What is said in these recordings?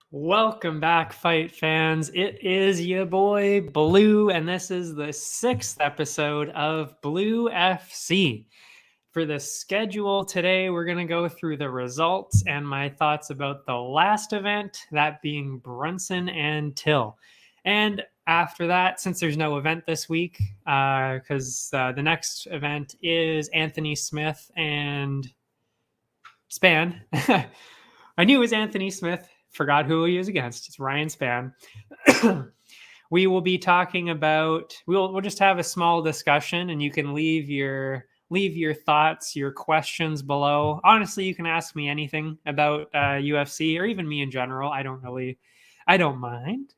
Welcome back, fight fans. It is your boy BLÜ, and this is the 6th episode of BLÜ-FC. For the schedule today, we're going to go through the results and my thoughts about the last event, that being Brunson and Till. And after that, since there's no event this week, because the next event is Anthony Smith and Span. I knew it was Anthony Smith. Forgot who he was against. It's Ryan Span. We will be talking about, we'll just have a small discussion, and you can leave your thoughts, your questions below. Honestly, you can ask me anything about UFC or even me in general. I don't mind.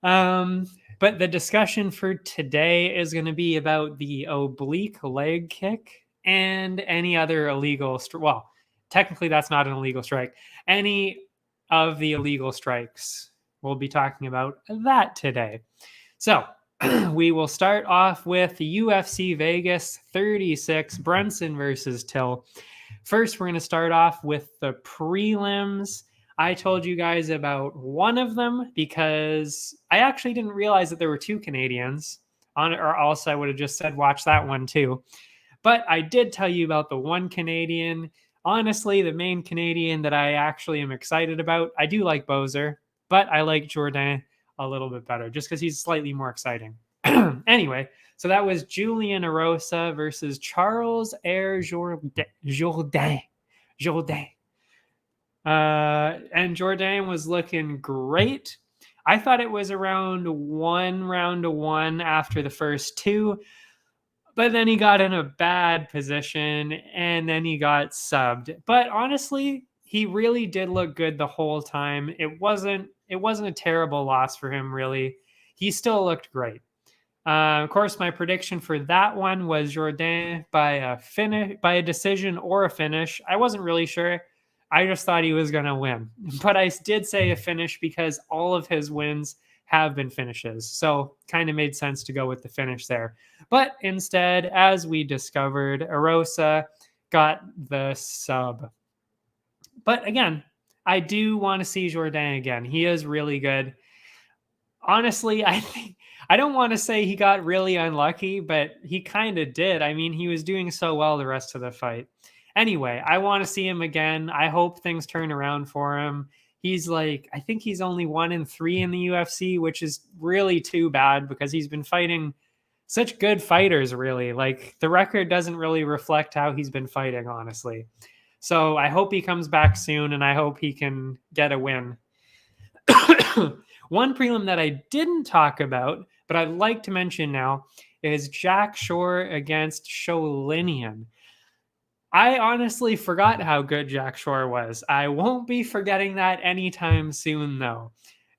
But the discussion for today is going to be about the oblique leg kick and any other illegal, well, technically that's not an illegal strike. Any of the illegal strikes. We'll be talking about that today. So we will start off with UFC Vegas 36, Brunson versus Till. First, we're going to start off with the prelims. I told you guys about one of them because I actually didn't realize that there were two Canadians on it, or else I would have just said watch that one too. But I did tell you about the one Canadian. Honestly, the main Canadian that I actually am excited about, I do like Bozer, but I like Jourdain a little bit better just because he's slightly more exciting. Anyway, so that was Julian Erosa versus Charles Air Jourdain. And Jourdain was looking great. I thought it was around round to one after the first two. But then he got in a bad position, and then he got subbed. But honestly, he really did look good the whole time. It wasn't a terrible loss for him, really. He still looked great. Of course, my prediction for that one was Jourdain by a decision or a finish. I wasn't really sure. I just thought he was going to win. But I did say a finish because all of his wins have been finishes. So kind of made sense to go with the finish there. But instead, as we discovered, Erosa got the sub. But again, I do want to see Jourdain again. He is really good. Honestly, I don't want to say he got really unlucky, but he kind of did. I mean, he was doing so well the rest of the fight. Anyway, I want to see him again. I hope things turn around for him. He's I think he's only 1-3 in the UFC, which is really too bad because he's been fighting such good fighters, really. The record doesn't really reflect how he's been fighting, honestly. So I hope he comes back soon, and I hope he can get a win. One prelim that I didn't talk about, but I'd like to mention now, is Jack Shore against Sholinian. I honestly forgot how good Jack Shore was. I won't be forgetting that anytime soon, though.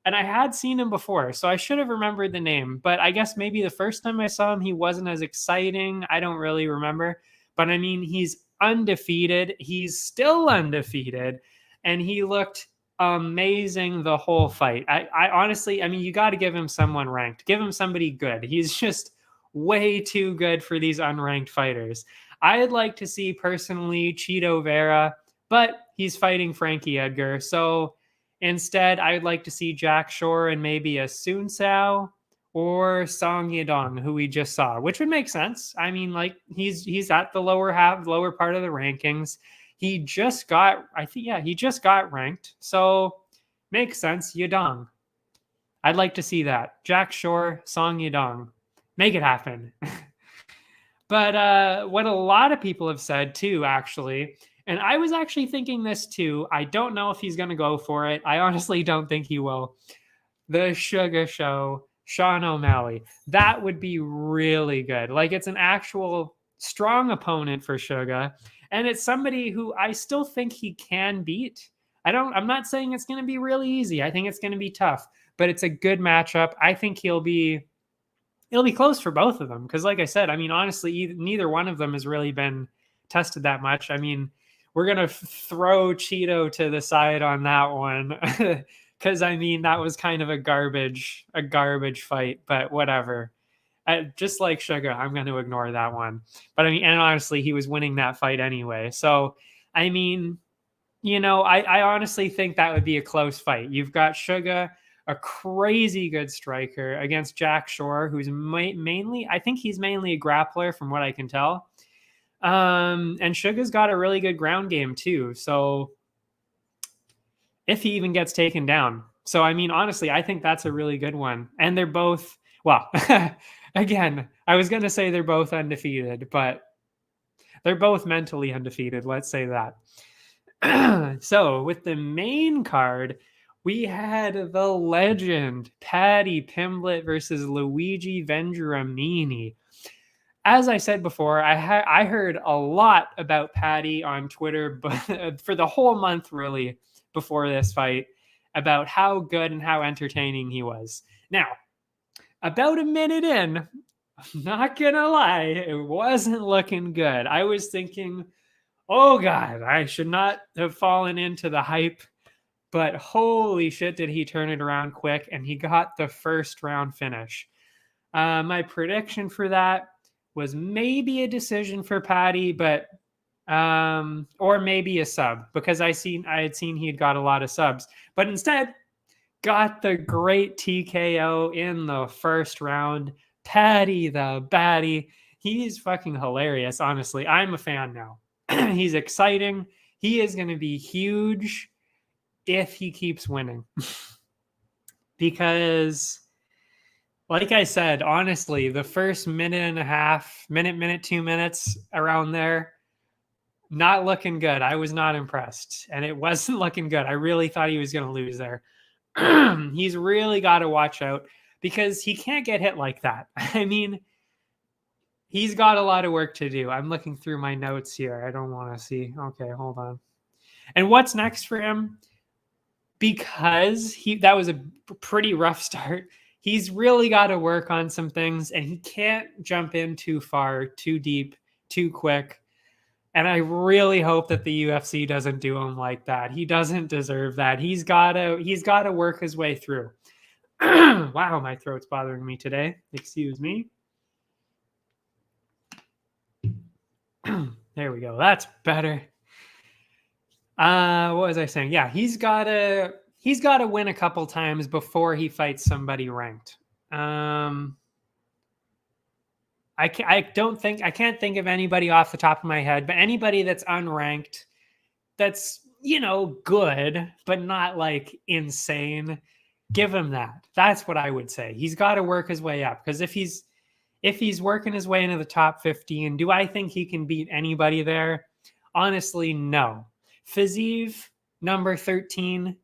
And I had seen him before, so I should have remembered the name. But I guess maybe the first time I saw him, he wasn't as exciting. I don't really remember. But I mean, he's undefeated. He's still undefeated. And he looked amazing the whole fight. I honestly, I mean, you got to give him someone ranked. Give him somebody good. He's just way too good for these unranked fighters. I'd like to see, personally, Chito Vera, but he's fighting Frankie Edgar. So instead, I'd like to see Jack Shore and maybe a Sun Sao or Song Yadong, who we just saw, which would make sense. I mean, like he's at the lower part of the rankings. He just got, I think, yeah, he just got ranked, so makes sense. Yadong, I'd like to see that. Jack Shore, Song Yadong, make it happen. But what a lot of people have said too, actually, and I was actually thinking this too. I don't know if he's going to go for it. I honestly don't think he will. The Sugar Show, Sean O'Malley. That would be really good. Like, it's an actual strong opponent for Sugar, and it's somebody who I still think he can beat. I'm not saying it's going to be really easy. I think it's going to be tough, but it's a good matchup. I think it'll be close for both of them because, like I said, I mean, honestly, neither one of them has really been tested that much. I mean, we're going to throw Cheeto to the side on that one because, I mean, that was kind of a garbage fight, but whatever. Just like Sugar, I'm going to ignore that one. But I mean, and honestly, he was winning that fight anyway. So, I mean, you know, I honestly think that would be a close fight. You've got Sugar, a crazy good striker, against Jack Shore, who's mainly, I think he's mainly a grappler from what I can tell. And Sugar's got a really good ground game too. So if he even gets taken down. So, I mean, honestly, I think that's a really good one. And they're both, well, again, I was going to say they're both undefeated, but they're both mentally undefeated. Let's say that. So with the main card, we had the legend Paddy Pimlet versus Luigi Vendramini. As I said before, I heard a lot about Paddy on Twitter, but for the whole month really before this fight, about how good and how entertaining he was. Now, about a minute in, I'm not gonna lie, it wasn't looking good. I was thinking, oh God, I should not have fallen into the hype. But holy shit, did he turn it around quick, and he got the first round finish. My prediction for that was maybe a decision for Paddy, but or maybe a sub, because I had seen he had got a lot of subs, but instead got the great TKO in the first round. Paddy the Batty. He's fucking hilarious, honestly. I'm a fan now. He's exciting. He is going to be huge if he keeps winning. Because, like I said, honestly, the first minute and a half, minute, 2 minutes around there, not looking good. I was not impressed. And it wasn't looking good. I really thought he was going to lose there. He's really got to watch out because he can't get hit like that. I mean, he's got a lot of work to do. I'm looking through my notes here. I don't want to see. Okay, hold on. And what's next for him? Because that was a pretty rough start. He's really got to work on some things, and he can't jump in too far, too deep, too quick. And I really hope that the UFC doesn't do him like that. He doesn't deserve that. He's got to work his way through. Wow, my throat's bothering me today. Excuse me. There we go. That's better. What was I saying? Yeah, he's got to win a couple times before he fights somebody ranked. I can't think of anybody off the top of my head, but anybody that's unranked, that's, you know, good, but not like insane, give him that. That's what I would say. He's got to work his way up, because if he's working his way into the top 15, do I think he can beat anybody there? Honestly, no. Fiziev, number 13,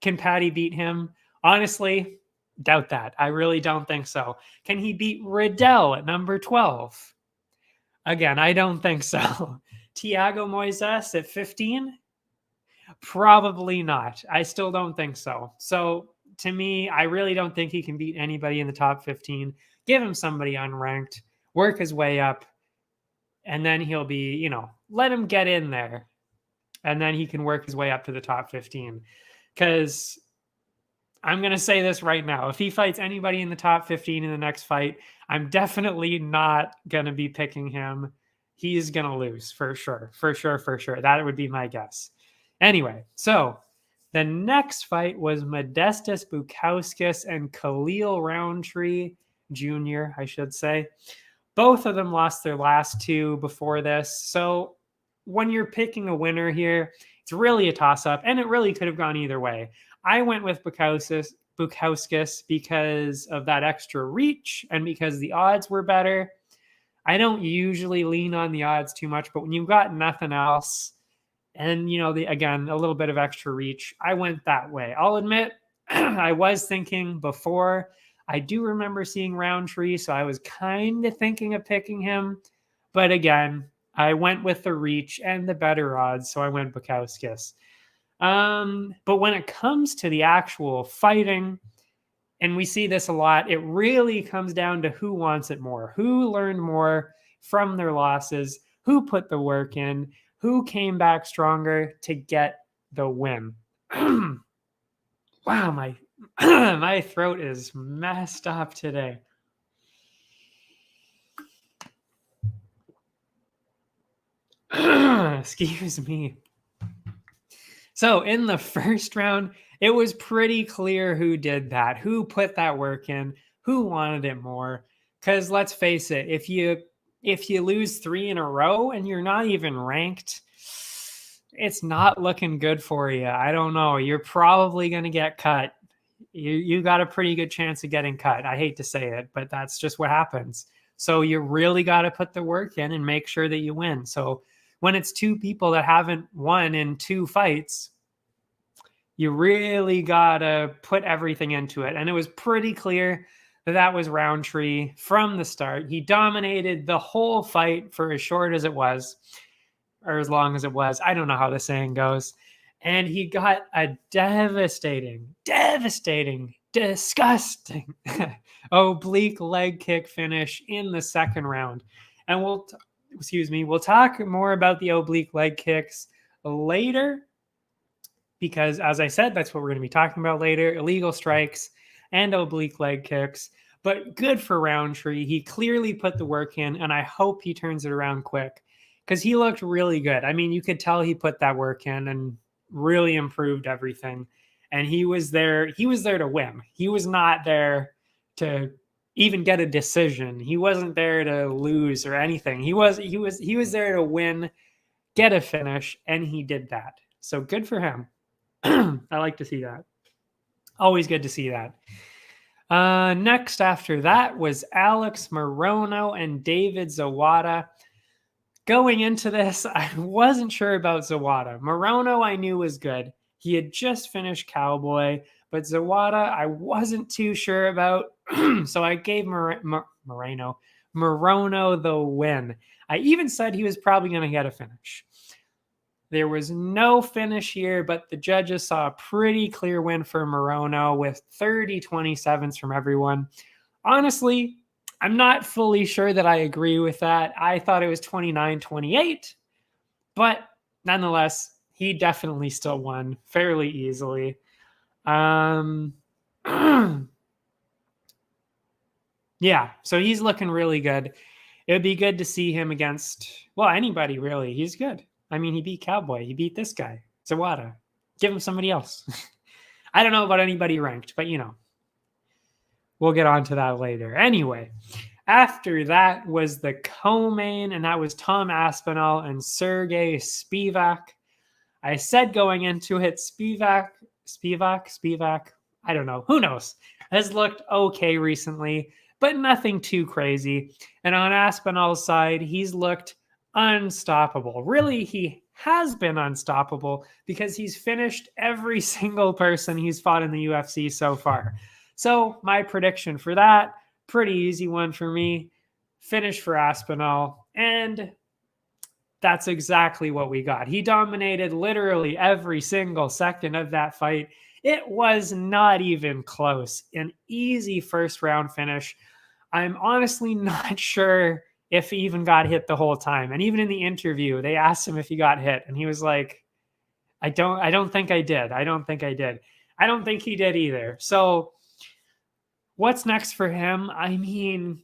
can Paddy beat him? Honestly, doubt that. I really don't think so. Can he beat Riddell at number 12? Again, I don't think so. Thiago Moises at 15? Probably not. I still don't think so. So, to me, I really don't think he can beat anybody in the top 15. Give him somebody unranked, work his way up, and then he'll be, you know, let him get in there. And then he can work his way up to the top 15. Because I'm going to say this right now. If he fights anybody in the top 15 in the next fight, I'm definitely not going to be picking him. He's going to lose for sure. For sure. That would be my guess. Anyway, so the next fight was Modestas Bukauskas and Khalil Roundtree. Jr., I should say. Both of them lost their last two before this. So when you're picking a winner here, it's really a toss-up, and it really could have gone either way. I went with Bukauskas because of that extra reach and because the odds were better. I don't usually lean on the odds too much, but when you've got nothing else and, again, a little bit of extra reach, I went that way. I'll admit, I was thinking before. I do remember seeing Roundtree, so I was kind of thinking of picking him. But again, I went with the reach and the better odds, so I went Bukauskas. But when it comes to the actual fighting, and we see this a lot, it really comes down to who wants it more, who learned more from their losses, who put the work in, who came back stronger to get the win. Wow, my throat is messed up today. Excuse me. So in the first round, it was pretty clear who did that, who put that work in, who wanted it more. Because let's face it, if you lose 3 in a row and you're not even ranked, it's not looking good for you. I don't know. You're probably going to get cut. You got a pretty good chance of getting cut. I hate to say it, but that's just what happens. So you really got to put the work in and make sure that you win. So when it's 2 people that haven't won in 2 fights, you really got to put everything into it. And it was pretty clear that was Roundtree from the start. He dominated the whole fight for as short as it was, or as long as it was. I don't know how the saying goes. And he got a devastating, disgusting oblique leg kick finish in the second round. And we'll talk more about the oblique leg kicks later, because as I said, that's what we're going to be talking about later, illegal strikes and oblique leg kicks. But good for Roundtree. He clearly put the work in, and I hope he turns it around quick because he looked really good. I mean, you could tell he put that work in and really improved everything. And he was there to win. He was not there to even get a decision. He wasn't there to lose or anything. He was there to win, get a finish, and he did that. So good for him. I like to see that. Always good to see that. Next after that was Alex Morono and David Zawada. Going into this, I wasn't sure about Zawada. Morono I knew was good. He had just finished Cowboy, but Zawada I wasn't too sure about, so I gave Morono the win. I even said he was probably going to get a finish. There was no finish here, but the judges saw a pretty clear win for Morono with 30-27s from everyone. Honestly, I'm not fully sure that I agree with that. I thought it was 29-28, but nonetheless, he definitely still won fairly easily. Yeah, so he's looking really good. It would be good to see him against, well, anybody really. He's good. I mean, he beat Cowboy. He beat this guy, Zawada. Give him somebody else. I don't know about anybody ranked, but we'll get on to that later. Anyway, after that was the co-main, and that was Tom Aspinall and Sergey Spivak. I said going into it, Spivak, I don't know. Who knows? Has looked okay recently, but nothing too crazy. And on Aspinall's side, he's looked unstoppable. Really, he has been unstoppable because he's finished every single person he's fought in the UFC so far. So my prediction for that, pretty easy one for me, finish for Aspinall, and that's exactly what we got. He dominated literally every single second of that fight. It was not even close. An easy first round finish. I'm honestly not sure if he even got hit the whole time. And even in the interview, they asked him if he got hit, and he was like, I don't think I did. I don't think I did. I don't think he did either. So what's next for him? I mean,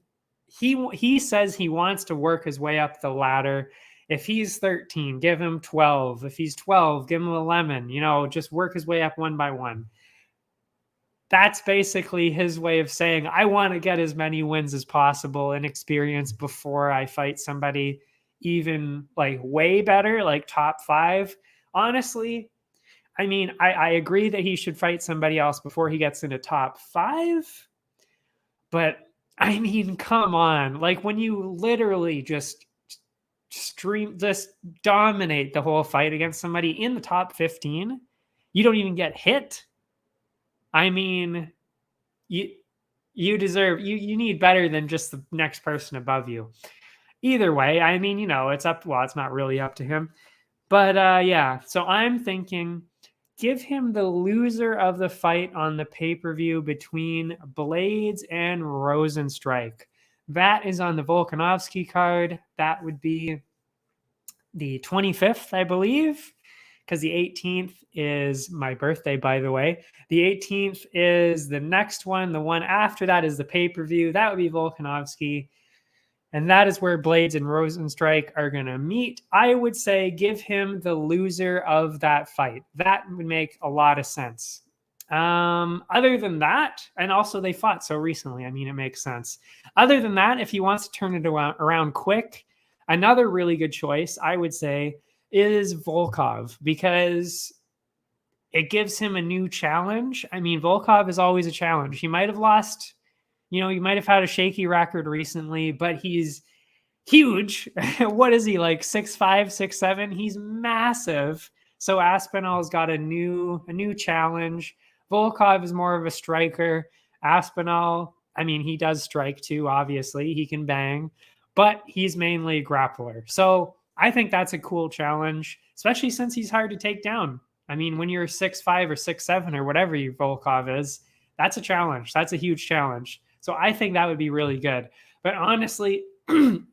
he says he wants to work his way up the ladder. If he's 13, give him 12. If he's 12, give him 11. Just work his way up one by one. that's basically his way of saying, I want to get as many wins as possible and experience before I fight somebody even like way better, like top 5. Honestly, I mean, I agree that he should fight somebody else before he gets into top 5. But I mean, come on. Like when you literally just dominate the whole fight against somebody in the top 15, you don't even get hit. I mean, you deserve, you need better than just the next person above you. Either way, I mean, it's it's not really up to him. But yeah, so I'm thinking give him the loser of the fight on the pay-per-view between Blades and Rosenstrike. That is on the Volkanovski card. That would be the 25th, I believe, because the 18th is my birthday, by the way. The 18th is the next one. The one after that is the pay-per-view. That would be Volkanovski. And that is where Blades and Rosenstrike are going to meet. I would say give him the loser of that fight. That would make a lot of sense. Other than that, and also they fought so recently, I mean, it makes sense. Other than that, if he wants to turn it around quick, another really good choice, I would say, is Volkov, because it gives him a new challenge. I mean, Volkov is always a challenge. He might have lost, he might have had a shaky record recently, but he's huge. What is he, like 6'5", 6'7"? He's massive. So Aspinall's got a new challenge. Volkov is more of a striker. Aspinall, I mean, he does strike too, obviously. He can bang, but he's mainly a grappler. So I think that's a cool challenge, especially since he's hard to take down. I mean, when you're 6'5" or 6'7" or whatever your Volkov is, that's a challenge. That's a huge challenge. So I think that would be really good. But honestly,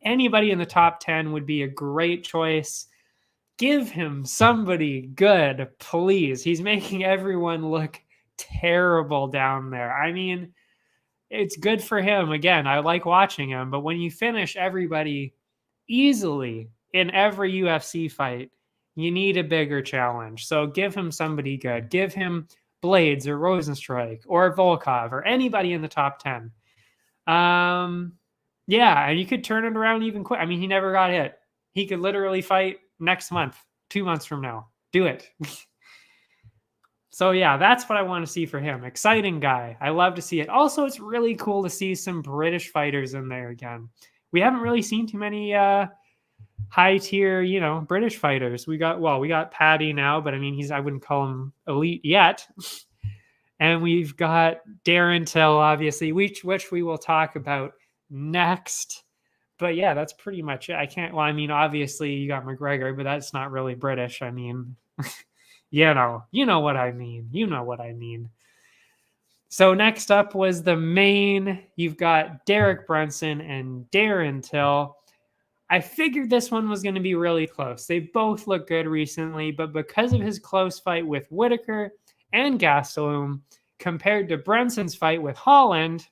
anybody in the top 10 would be a great choice. Give him somebody good, please. He's making everyone look terrible down there. I mean, it's good for him. Again, I like watching him, but when you finish everybody easily in every UFC fight, you need a bigger challenge. So give him somebody good. Give him Blades or Rosenstrike or Volkov or anybody in the top 10. Yeah, and you could turn it around even quick. I mean, he never got hit. He could literally fight next month, 2 months from now. Do it. So yeah, that's what I want to see for him. Exciting guy. I love to see it. Also, it's really cool to see some British fighters in there again. We haven't really seen too many high tier, British fighters. We got Paddy now, but I mean, I wouldn't call him elite yet. And we've got Darren Till, obviously, which we will talk about next. But yeah, that's pretty much it. Obviously you got McGregor, but that's not really British. I mean, you know what I mean. You know what I mean. So next up was the main. You've got Derek Brunson and Darren Till. I figured this one was going to be really close. They both look good recently, but because of his close fight with Whitaker and Gastelum, compared to Brunson's fight with Holland,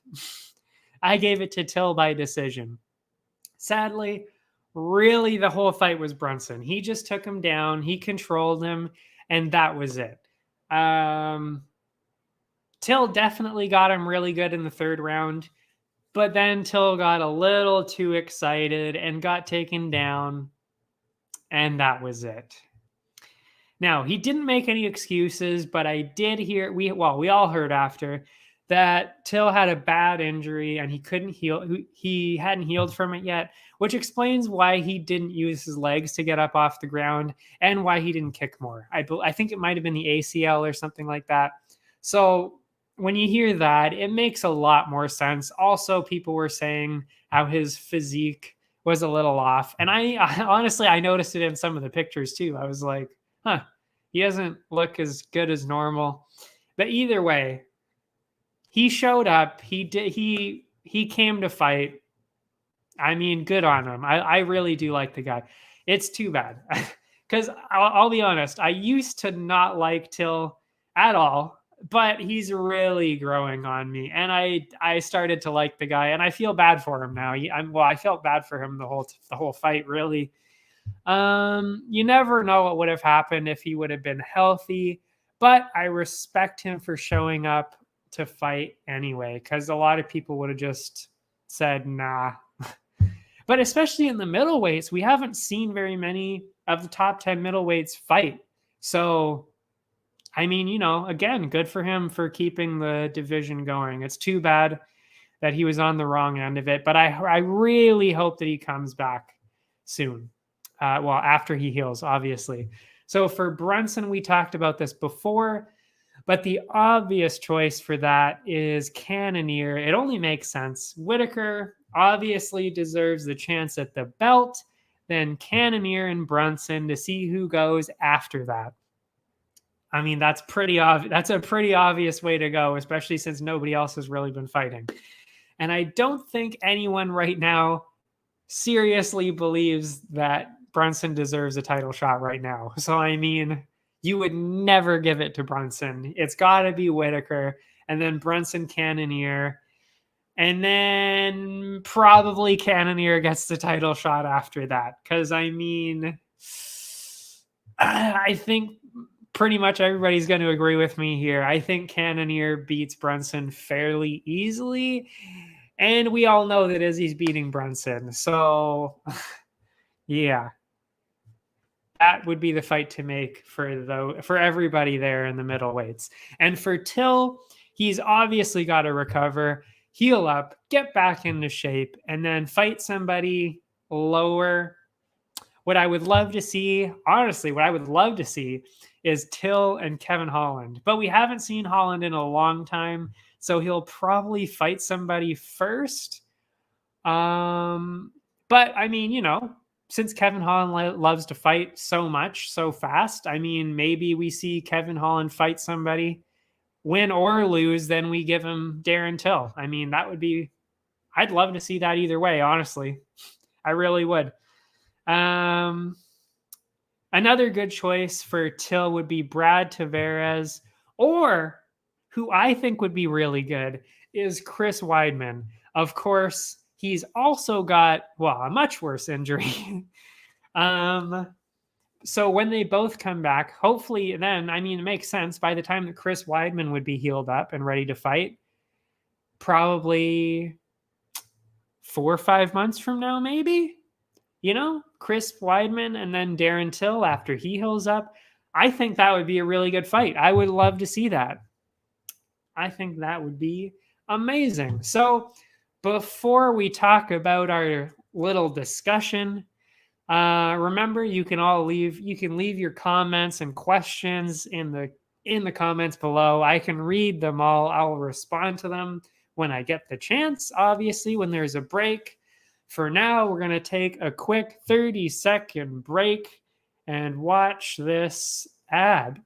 I gave it to Till by decision. Sadly, really the whole fight was Brunson. He just took him down, he controlled him, and that was it. Till definitely got him really good in the third round, but then Till got a little too excited and got taken down, and that was it. Now, he didn't make any excuses, but I did hear, we all heard after, that Till had a bad injury and he couldn't heal. He hadn't healed from it yet, which explains why he didn't use his legs to get up off the ground and why he didn't kick more. I think it might have been the ACL or something like that. So when you hear that, it makes a lot more sense. Also, people were saying how his physique was a little off. And I honestly, I noticed it in some of the pictures too. I was like, he doesn't look as good as normal. But either way, he showed up. He came to fight. I mean, good on him. I really do like the guy. It's too bad. Because I'll be honest, I used to not like Till at all, but he's really growing on me. And I started to like the guy, and I feel bad for him now. I felt bad for him the whole fight, really. You never know what would have happened if he would have been healthy, but I respect him for showing up to fight anyway, because a lot of people would have just said, nah. But especially in the middleweights, we haven't seen very many of the top 10 middleweights fight. So, I mean, you know, again, good for him for keeping the division going. It's too bad that he was on the wrong end of it, but I really hope that he comes back soon. Well, after he heals, obviously. So for Brunson, we talked about this before, but the obvious choice for that is Cannonier. It only makes sense. Whitaker obviously deserves the chance at the belt, then Cannonier and Brunson to see who goes after that. I mean, that's pretty obvious. That's a pretty obvious way to go, especially since nobody else has really been fighting. And I don't think anyone right now seriously believes that Brunson deserves a title shot right now. So, I mean, you would never give it to Brunson. It's got to be Whitaker, and then Brunson, Cannonier, and then probably Cannonier gets the title shot after that. Because, I mean, I think pretty much everybody's going to agree with me here. I think Cannonier beats Brunson fairly easily. And we all know that Izzy's beating Brunson. So, yeah. That would be the fight to make for everybody there in the middleweights. And for Till, he's obviously got to recover, heal up, get back into shape, and then fight somebody lower. What I would love to see, honestly, what I would love to see is Till and Kevin Holland. But we haven't seen Holland in a long time, so he'll probably fight somebody first. But, I mean, you know, since Kevin Holland loves to fight so much, so fast, I mean, maybe we see Kevin Holland fight somebody, win or lose, then we give him Darren Till. I mean, that would be, I'd love to see that either way, honestly. I really would. Another good choice for Till would be Brad Tavares, or who I think would be really good is Chris Weidman. Of course, he's also got, well, a much worse injury. So when they both come back, hopefully then, I mean, it makes sense by the time that Chris Weidman would be healed up and ready to fight, probably 4 or 5 months from now, maybe, you know, Chris Weidman and then Darren Till after he heals up. I think that would be a really good fight. I would love to see that. I think that would be amazing. So before we talk about our little discussion, remember you can leave your comments and questions in the comments below. I can read them all. I'll respond to them when I get the chance, obviously, when there's a break. For now, we're going to take a quick 30-second break and watch this ad.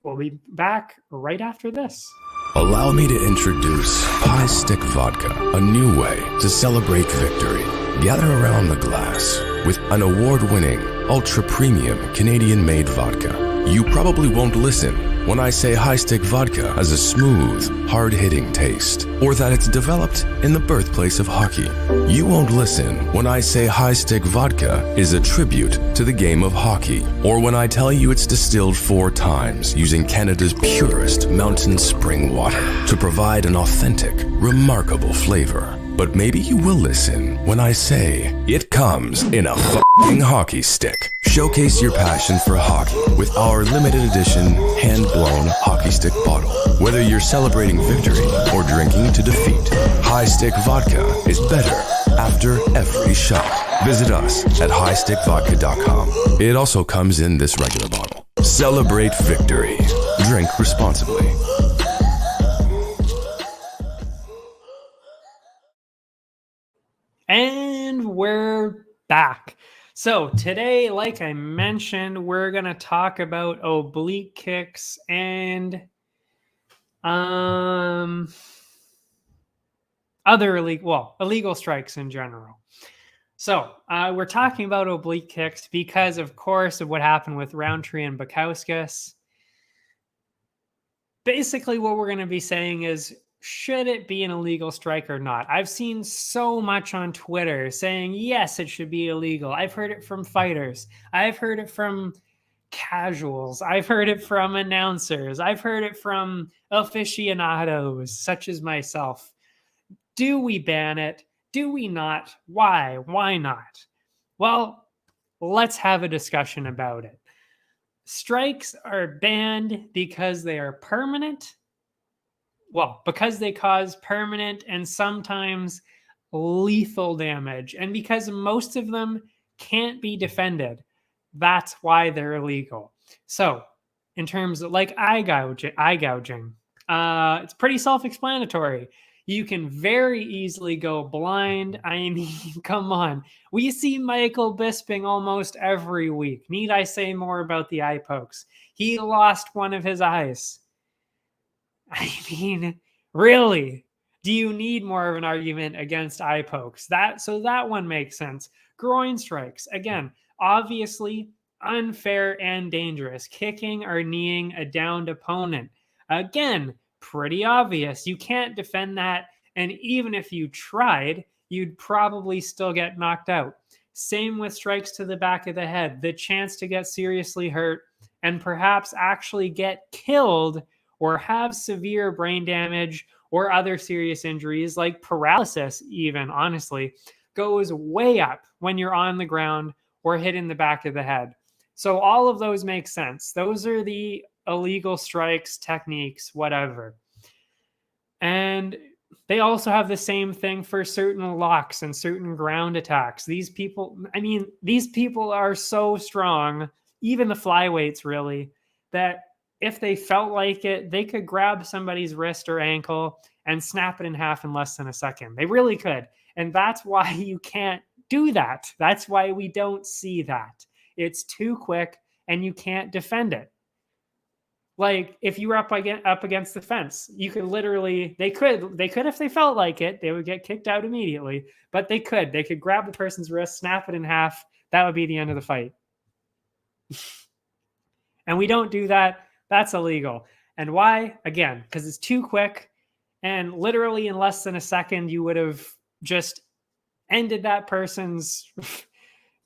We'll be back right after this. Allow me to introduce High Stick Vodka, a new way to celebrate victory. Gather around the glass with an award-winning, ultra-premium Canadian-made vodka. You probably won't listen when I say High Stick Vodka has a smooth, hard-hitting taste, or that it's developed in the birthplace of hockey. You won't listen when I say High Stick Vodka is a tribute to the game of hockey, or when I tell you it's distilled 4 times using Canada's purest mountain spring water to provide an authentic, remarkable flavor. But maybe you will listen when I say it comes in a f***ing hockey stick. Showcase your passion for hockey with our limited edition hand-blown hockey stick bottle. Whether you're celebrating victory or drinking to defeat, High Stick Vodka is better after every shot. Visit us at highstickvodka.com. It also comes in this regular bottle. Celebrate victory. Drink responsibly. And we're back. So today, like I mentioned, we're going to talk about oblique kicks and other illegal strikes in general. So we're talking about oblique kicks because, of course, of what happened with Roundtree and Bukauskas. Basically, what we're going to be saying is, should it be an illegal strike or not? I've seen so much on Twitter saying, yes, it should be illegal. I've heard it from fighters. I've heard it from casuals. I've heard it from announcers. I've heard it from aficionados, such as myself. Do we ban it? Do we not? Why? Why not? Well, let's have a discussion about it. Strikes are banned because they are permanent. Well, because they cause permanent and sometimes lethal damage, and because most of them can't be defended. That's why they're illegal. So, in terms of like eye gouging, it's pretty self-explanatory. You can very easily go blind. I mean, come on. We see Michael Bisping almost every week. Need I say more about the eye pokes? He lost one of his eyes. I mean, really? Do you need more of an argument against eye pokes? So that one makes sense. Groin strikes, again, obviously unfair and dangerous. Kicking or kneeing a downed opponent, again, pretty obvious. You can't defend that, and even if you tried, you'd probably still get knocked out. Same with strikes to the back of the head, the chance to get seriously hurt and perhaps actually get killed or have severe brain damage or other serious injuries like paralysis even, honestly, goes way up when you're on the ground or hit in the back of the head. So all of those make sense. Those are the illegal strikes, techniques, whatever. And they also have the same thing for certain locks and certain ground attacks. These people are so strong, even the flyweights really, that if they felt like it, they could grab somebody's wrist or ankle and snap it in half in less than a second. They really could. And that's why you can't do that. That's why we don't see that. It's too quick and you can't defend it. Like if you were up against the fence, you could literally, they could if they felt like it, they would get kicked out immediately, but they could grab the person's wrist, snap it in half. That would be the end of the fight. And we don't do that. That's illegal. And why? Again, because it's too quick. And literally in less than a second, you would have just ended that person's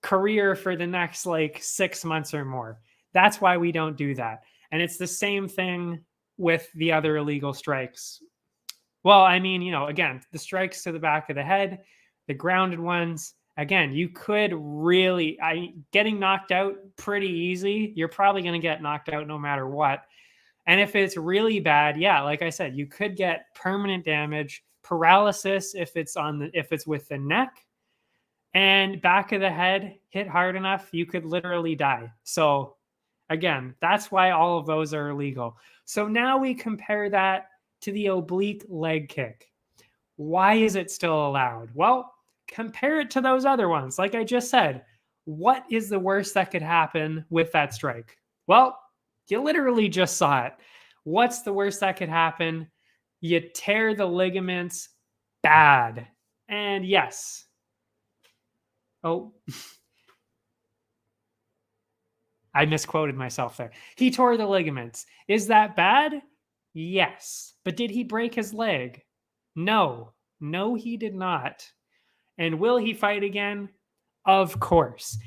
career for the next 6 months or more. That's why we don't do that. And it's the same thing with the other illegal strikes. Well, I mean, again, the strikes to the back of the head, the grounded ones, again, you could really, getting knocked out pretty easy. You're probably going to get knocked out no matter what. And if it's really bad, yeah, like I said, you could get permanent damage, paralysis if it's with the neck, and back of the head hit hard enough, you could literally die. So again, that's why all of those are illegal. So now we compare that to the oblique leg kick. Why is it still allowed? Well, compare it to those other ones. Like I just said, what is the worst that could happen with that strike? Well, you literally just saw it. What's the worst that could happen? You tear the ligaments bad. And yes. Oh, I misquoted myself there. He tore the ligaments. Is that bad? Yes. But did he break his leg? No. No, he did not. And will he fight again? Of course.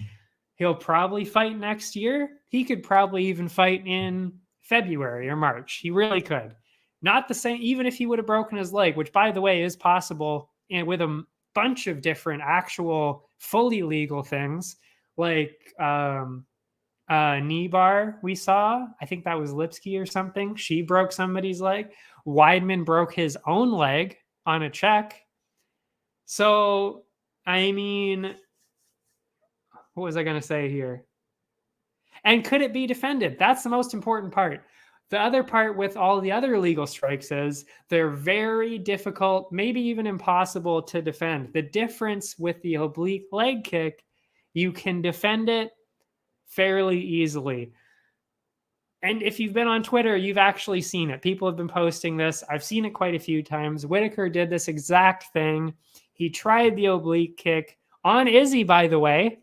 He'll probably fight next year. He could probably even fight in February or March. He really could. Not the same, even if he would have broken his leg, which, by the way, is possible, and with a bunch of different actual fully legal things, like knee bar we saw. I think that was Lipsky or something. She broke somebody's leg. Weidman broke his own leg on a check. So, I mean, what was I going to say here? And could it be defended? That's the most important part. The other part with all the other illegal strikes is they're very difficult, maybe even impossible to defend. The difference with the oblique leg kick, you can defend it fairly easily. And if you've been on Twitter, you've actually seen it. People have been posting this. I've seen it quite a few times. Whitaker did this exact thing. He tried the oblique kick on Izzy, by the way.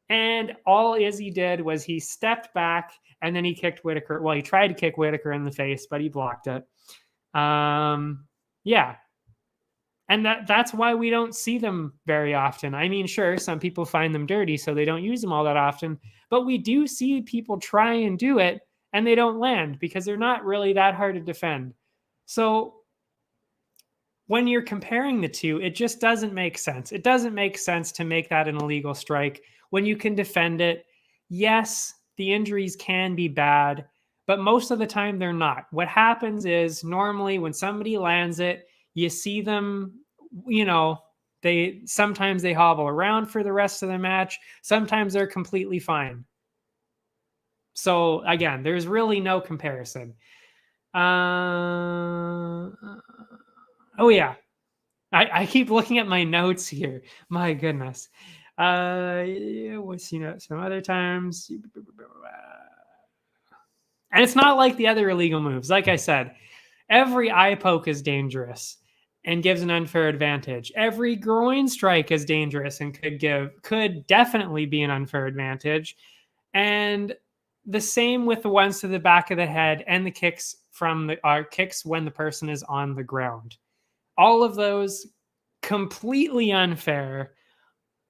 And all Izzy did was he stepped back and then he kicked Whitaker. Well, he tried to kick Whitaker in the face, but he blocked it. Yeah. And that's why we don't see them very often. I mean, sure, some people find them dirty, so they don't use them all that often. But we do see people try and do it, and they don't land because they're not really that hard to defend. So when you're comparing the two, it just doesn't make sense. It doesn't make sense to make that an illegal strike when you can defend it. Yes, the injuries can be bad, but most of the time they're not. What happens is normally when somebody lands it, you see them, sometimes they hobble around for the rest of the match. Sometimes they're completely fine. So again, there's really no comparison. Oh yeah. I keep looking at my notes here. My goodness. Some other times. And it's not like the other illegal moves. Like I said, every eye poke is dangerous and gives an unfair advantage. Every groin strike is dangerous and could definitely be an unfair advantage. And the same with the ones to the back of the head and the kicks kicks when the person is on the ground. All of those completely unfair.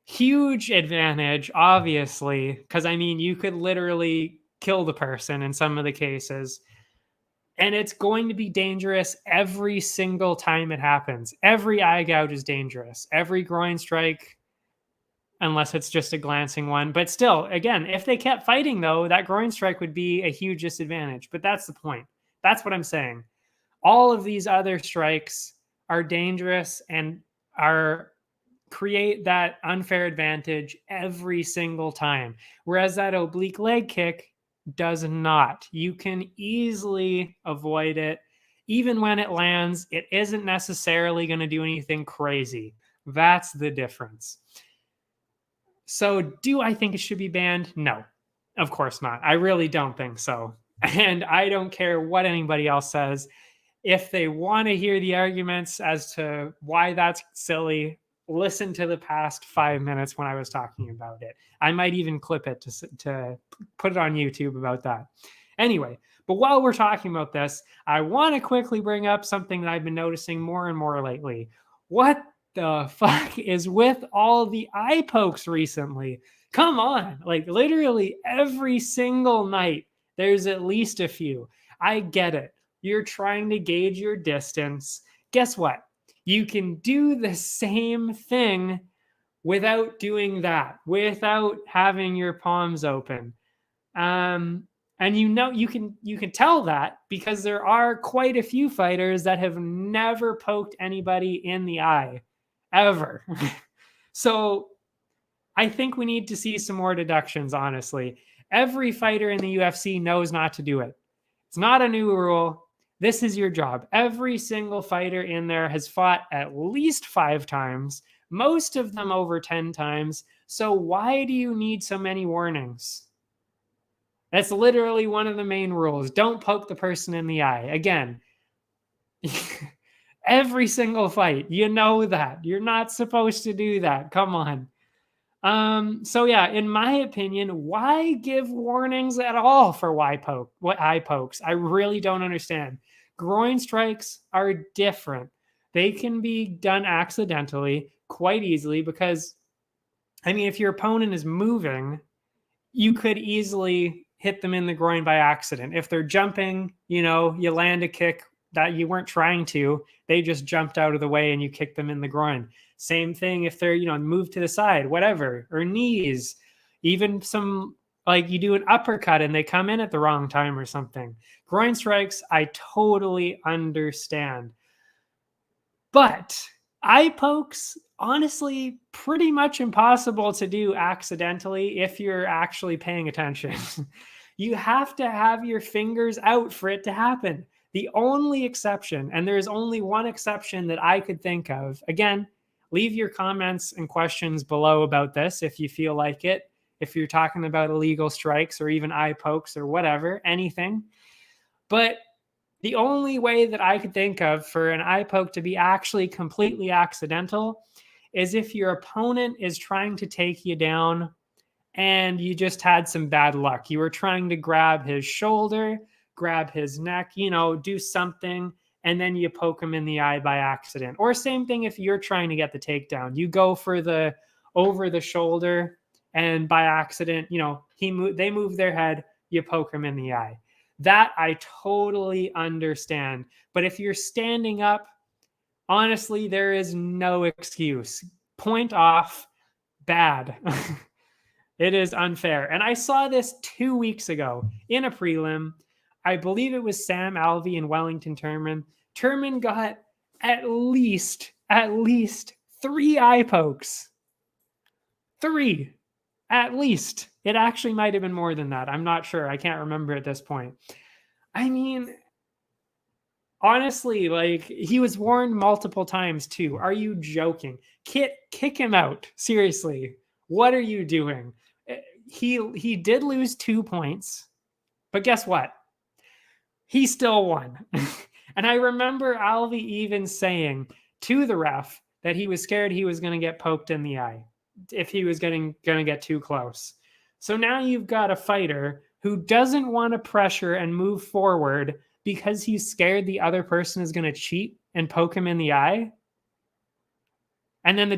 Huge advantage, obviously, because I mean, you could literally kill the person in some of the cases. And it's going to be dangerous every single time it happens. Every eye gouge is dangerous. Every groin strike, unless it's just a glancing one. But still, again, if they kept fighting, though, that groin strike would be a huge disadvantage. But that's the point. That's what I'm saying. All of these other strikes are dangerous and create that unfair advantage every single time. Whereas that oblique leg kick does not. You can easily avoid it. Even when it lands, it isn't necessarily going to do anything crazy. That's the difference. So do I think it should be banned? No, of course not. I really don't think so. And I don't care what anybody else says. If they want to hear the arguments as to why that's silly, listen to the past 5 minutes when I was talking about it. I might even clip it to put it on YouTube about that. Anyway, but while we're talking about this, I want to quickly bring up something that I've been noticing more and more lately. What the fuck is with all the eye pokes recently? Come on, like literally every single night, there's at least a few. I get it. You're trying to gauge your distance. Guess what? You can do the same thing without doing that, without having your palms open. And you can tell that because there are quite a few fighters that have never poked anybody in the eye, ever. So I think we need to see some more deductions, honestly. Every fighter in the UFC knows not to do it. It's not a new rule. This is your job. Every single fighter in there has fought at least 5 times, most of them over 10 times. So why do you need so many warnings? That's literally one of the main rules. Don't poke the person in the eye. Again, every single fight, you know that. You're not supposed to do that. Come on. So yeah, in my opinion, why give warnings at all for eye pokes? I really don't understand. Groin strikes are different. They can be done accidentally quite easily because, I mean, if your opponent is moving, you could easily hit them in the groin by accident. If they're jumping, you land a kick that you weren't trying to, they just jumped out of the way and you kick them in the groin. Same thing if they're, move to the side, whatever, or knees, even some, like you do an uppercut and they come in at the wrong time or something. Groin strikes, I totally understand. But eye pokes, honestly, pretty much impossible to do accidentally if you're actually paying attention. You have to have your fingers out for it to happen. The only exception, and there's only one exception that I could think of, again, leave your comments and questions below about this if you feel like it, if you're talking about illegal strikes or even eye pokes or whatever, anything. But the only way that I could think of for an eye poke to be actually completely accidental is if your opponent is trying to take you down and you just had some bad luck. You were trying to grab his shoulder, grab his neck, do something, and then you poke him in the eye by accident. Or same thing if you're trying to get the takedown. You go for the over the shoulder, and by accident, they move their head, you poke him in the eye. That I totally understand. But if you're standing up, honestly, there is no excuse. Point off, bad. It is unfair. And I saw this 2 weeks ago in a prelim. I believe it was Sam Alvey and Wellington Turman. Turman got at least 3 eye pokes. 3. At least. It actually might have been more than that. I'm not sure. I can't remember at this point. I mean, honestly, like, he was warned multiple times too. Are you joking? Kick him out. Seriously. What are you doing? He did lose 2 points, but guess what? He still won. And I remember Alvey even saying to the ref that he was scared he was going to get poked in the eye if he was going to get too close. So now you've got a fighter who doesn't want to pressure and move forward because he's scared the other person is going to cheat and poke him in the eye. And then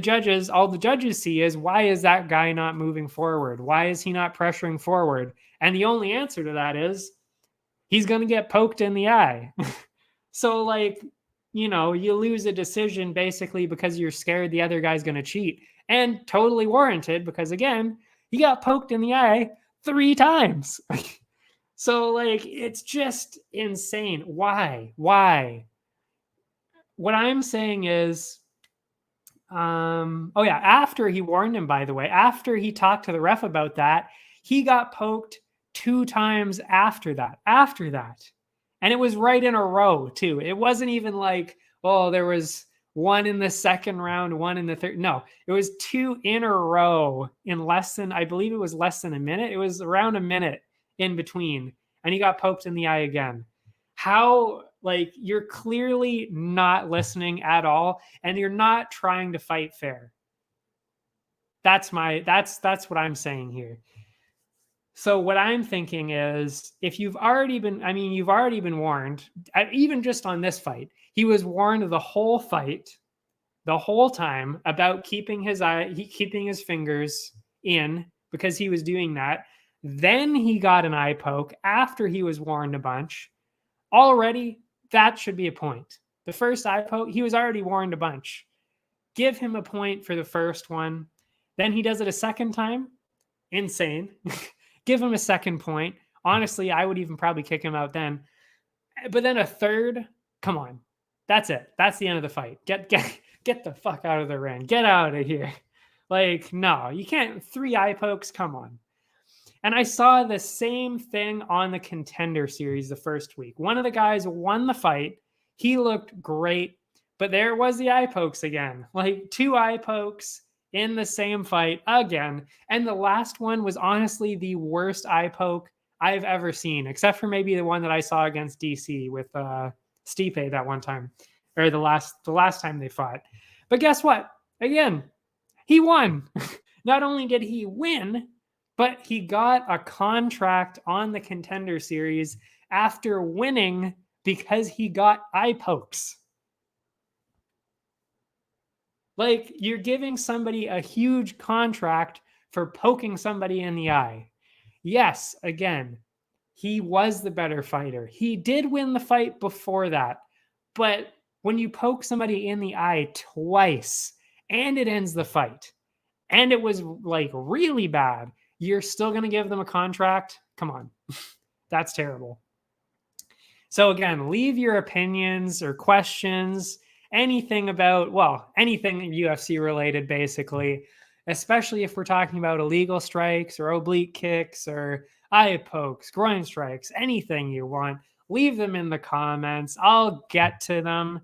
all the judges see is, why is that guy not moving forward? Why is he not pressuring forward? And the only answer to that is, he's going to get poked in the eye. So, like, you lose a decision basically because you're scared the other guy's going to cheat. And totally warranted because, again, he got poked in the eye 3 times. So, like, it's just insane. Why? What I'm saying is, after he warned him, by the way, after he talked to the ref about that, he got poked 2 times after that. And it was right in a row too. It wasn't even like, there was 1 in the second round, 1 in the third. No, it was 2 in a row in I believe it was less than a minute. It was around a minute in between. And he got poked in the eye again. How, like, you're clearly not listening at all, and you're not trying to fight fair. That's what I'm saying here. So what I'm thinking is, if you've already been warned, even just on this fight, he was warned the whole fight, the whole time, about keeping his fingers in, because he was doing that. Then he got an eye poke after he was warned a bunch. Already, that should be a point. The first eye poke, he was already warned a bunch. Give him a point for the first one. Then he does it a second time. Insane. Give him a second point. Honestly, I would even probably kick him out then. But then a third, come on. That's it. That's the end of the fight. Get the fuck out of the ring. Get out of here. Like, no, you can't. 3 eye pokes, come on. And I saw the same thing on the Contender Series the first week. One of the guys won the fight. He looked great, but there was the eye pokes again. Like, 2 eye pokes in the same fight again. And the last one was honestly the worst eye poke I've ever seen, except for maybe the one that I saw against DC with Stipe that one time, or the last time they fought. But guess what? Again, he won. Not only did he win, but he got a contract on the Contender Series after winning because he got eye pokes. Like, you're giving somebody a huge contract for poking somebody in the eye. Yes, again, he was the better fighter. He did win the fight before that. But when you poke somebody in the eye twice and it ends the fight, and it was like really bad, you're still going to give them a contract? Come on. That's terrible. So again, leave your opinions or questions, anything about, anything UFC related, basically, especially if we're talking about illegal strikes or oblique kicks or eye pokes, groin strikes, anything you want, leave them in the comments. I'll get to them.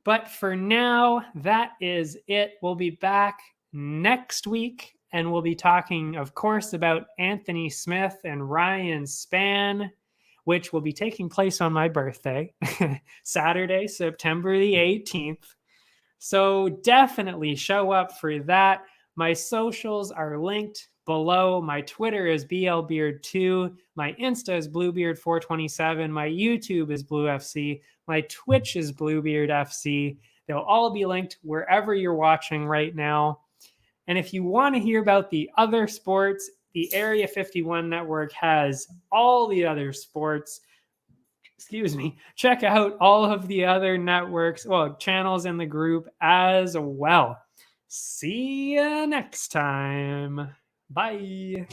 But for now, that is it. We'll be back next week, and we'll be talking, of course, about Anthony Smith and Ryan Spann, which will be taking place on my birthday, Saturday, September the 18th. So definitely show up for that. My socials are linked below. My Twitter is BLBeard2. My Insta is BLÜBEARD427. My YouTube is BLÜ-FC. My Twitch is BLÜBEARD-FC. They'll all be linked wherever you're watching right now. And if you want to hear about the other sports, the Area 51 network has all the other sports. Excuse me. Check out all of the other networks, channels in the group as well. See you next time. Bye.